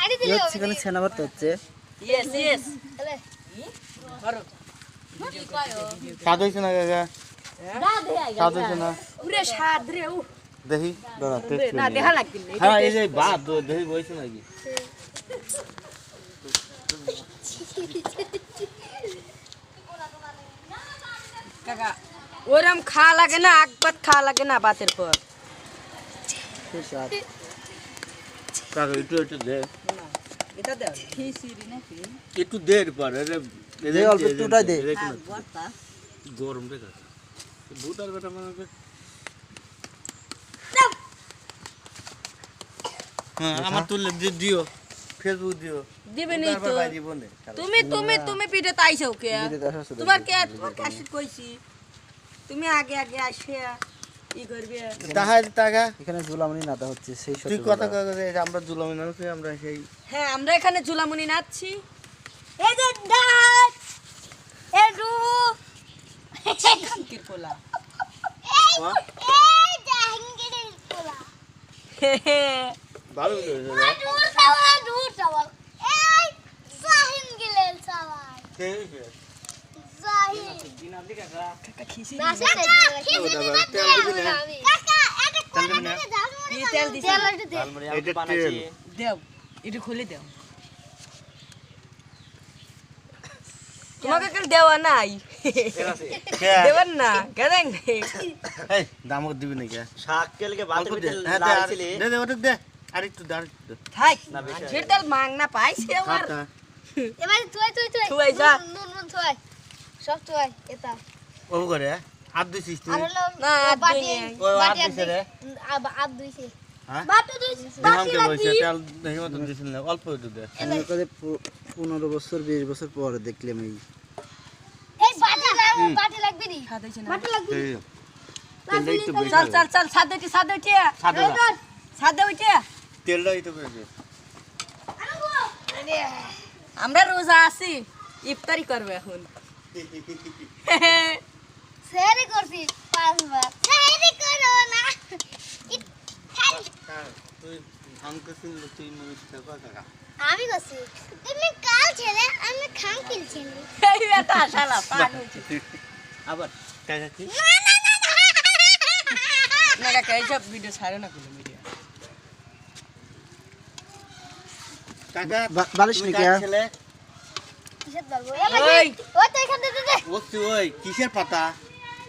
ID দিলে সেখানে ছেনা ভর্তা হচ্ছে ইয়েস চলে করো স্বাদ হইছে না কাকা স্বাদ হইছে না পুরে স্বাদ রে উ দেখি দাদা টেস্ট না দেখা লাগবে না হ্যাঁ এই যে ভাত দেখি বইছে নাকি কাকা ওরম খাওয়া লাগে না একবার খাওয়া লাগে না ভাতের পর খুব স্বাদ কাকা একটু দে এটা দাও খিচুড়ি নাকি একটু দে পর দে অল্প একটুটাই দে ভর্তা গরম রে কাকা ভূতার বেটা মানে হ্যাঁ আমার তুলে দিও ফেসবুক দিও দিবে নি তো ভাই জীবনে তুমি পিঠে তাইছো কে দিদিতে আসা শুরু তোমার কাছে কইছি তুমি আগে আগে আসে ই করবে তাহাই টাকা এখানে ঝুলামনি নাতা হচ্ছে সেই সব তুই কথা কয় আমরা জুলামি না আমরা সেই হ্যাঁ আমরা এখানে ঝুলামুনি নাচছি এই যে ডাক এডু কি কোলা এই জাহাঙ্গীরের পোলা ভালো হইছে দূর সওয়াল এই জাহাঙ্গীরের সওয়াল জাহিদ কাকা খিচি না সে কাকা এটা কোন দিকে যাও এই তেল দিছি এটা তেল দেও এটা খুলে দেও তোমাকে কেন দেওয়া নাই দেবেন না কেন এই দামক দিবি নাকি শাককেলকে ভাতের ভিতরে হ্যাঁ লাগাইছিলি দে দে ওটা দে আর একটু দাঁড় থাক যেটাল মাং না পাইছে আমার খাতা এবার তুই তুই যা। নুন তুই সব তুই এটা ও করে হাত দিছিস তুই আর হলো না, হাত বাটি ধুই নাই। ও হাত দিছে রে আব দুইছে হ্যাঁ বাটি দুইছে দেহামকে বইছে তেল দেখি মত দিছিল না অল্প একটু দে আমি কবে 15 বছর 20 বছর পরে দেখলাম এই এই বাটি লাগবে নি খাদাইছে না বাটি লাগবে এই তেলটা একটু বেশি চল চল চল সাদে উঠে সাদা সাদে উঠে তেলটা একটু বেশি আমরা রোজা আছি ইফতারি করবে এখন সেরি করছি পাঁচবার সেরি করো না তুই ধানকে শুনলে তুই মানুষ টাকা টাকা আমি করছি তুমি কাল ছেলে আমি খান কিনছিলি এই বেটা শালা পান হচ্ছে আবার টাকা কি না কাকা এইসব ভিডিও ছাড়ে না কোনো মিডিয়া টাকা বালিশ তুমি নাকি কার আর? ছেলে কিসের বলবো ওই ওই তো এখান থেকে দে ওই কিসের পাতা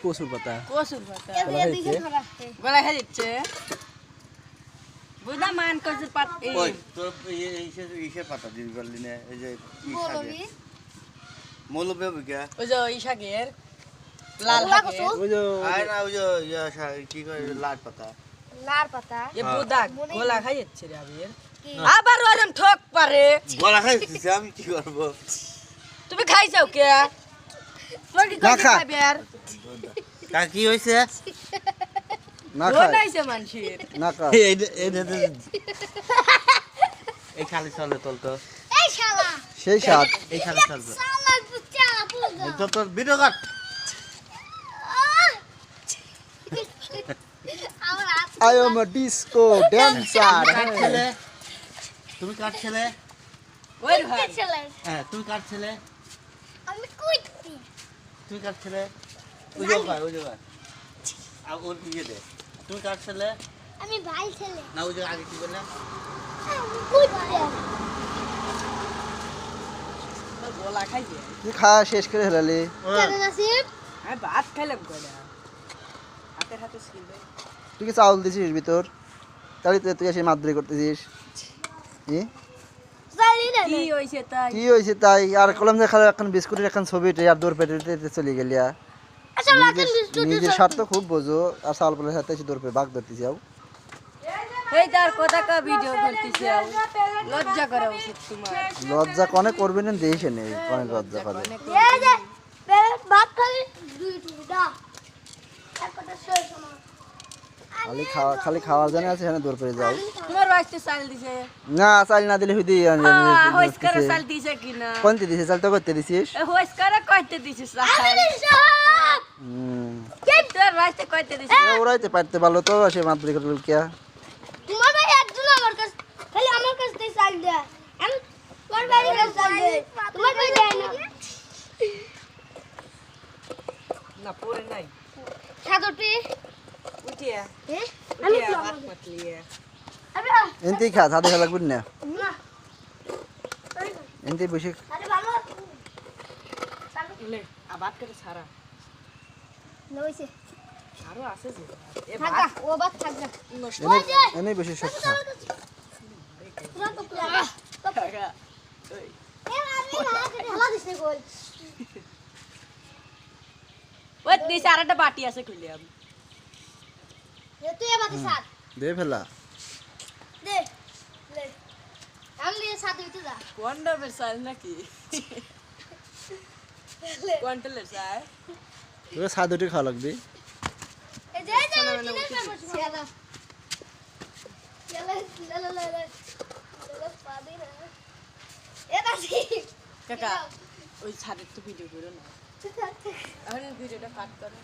কচুর পাতা কসুর পাতা এই দুইজন ধরা গলা হয়ে যাচ্ছে বুঝা মান কসুর পাতা এই ওই তোর ইসের পাতা দিবি পারলি না এই যে বলবি মৌলবী বিকা ওই যে ইশাকের লাল ওগুলা হাকে কসু? ওই যে আয় না ওই যে কি করে লাল পাতা লাল পাতা এ বুদা গোলা খাই যাচ্ছে রে আবির কি? আবার ওরম ঠক পারে গলা খাইছিস আমি কি করবো তুমি খাইছাও কে তোর কি না কই খা। খাবি আর তা কি হয়েছে না ও খায় নাইছে মানুষের না খায় এই খালি চলে তোল তো এই শালা সেই স্বাদ এই খালি চল তো শালা বুচ্চা বুঝা তোর ভিডিও কাট আমার হাত I am a disco dancer কার ছেলে তুমি কার ছেলে ওই ভাই ছেলে হ্যাঁ তুমি কার ছেলে আমি কুইতি তুমি কার ছেলে ওই জায়গা আর ওর ইয়ে দে তুমি কার ছেলে আমি ভাই ছেলে না ওই যে আগে কি বললাম কুইতি গোলা খাইছে তুই খাওয়া শেষ করে হেলালি কেন নাসিব আমি ভাত খাইলাম কয়টা হাতের হাতে ছিল তুই কি চাউল দিছিস ভিতর তাহলে তুই এসে মাদ্রি করতেছিস জানি না কি হইছে তাই কি হয়েছে তাই আর কলম যে খালি এখন বিস্কুটের এখন ছবিটা আর দৌড় পেটে চলে গেলি আচ্ছা লাগেন নিজের স্বার্থ খুব বোঝো আর চাউল পেলের সাথে এসে দৌড় পেয়ে বাঘ ধরতেছি যাও এই তার কথা কা ভিডিও করতেছি লজ্জা করা উচিত তোমার লজ্জা কনে করবি না দেশে নেই অনেক লজ্জা করে এই যে ভাত খালি দুই টুকরা এক কথা শেষ না খালি খাওয়ার জানে আছে এখানে দৌড় পেয়ে যাও তোমার বাড়িতে চাল দিছে না চাল না দিলে হুদি হইস করে চাল দিছে কিনা কোনতে দিছিস চাল তো করতে দিছিস হইস করে কইতে দিছিস চাল সব তোর বাড়িতে কইতে দিছিস ওরাইতে পারতে পারলো তো সে মাদ্রি করল কিয়া তোমার ভাই একজন আমার কাছে খালি আমার কাছে এনতেই খা ছাদে খেলা লাগবে না না এনতেই বসে আরে ভালো লে আবাদ করে সারা লইছে আরো আছে যে এ থাকা ও বাদ থাক না নষ্ট এনে এনেই বসে সব খা পুরা তো পুরা টাকা ওই এ মারবি না ঢালা দিছে গোল ওই নিচে আরেকটা বাটি আছে খুলিয়াম এ তুই এবারে সাত দে ফেলা দে লে আমি সাত দিতে যা কোয়ান্টামের সাইজ নাকি লে কোয়ান্টালের সাইজ তোকে ছাদ উঠে খাওয়া লাগবে এ যে যে কিনে পাবো সেটা লে লে লে লে লে পাদি না এটা ঠিক কাকা ওই ছাদের তো ভিডিও করো না এখন ভিডিওটা কাট করো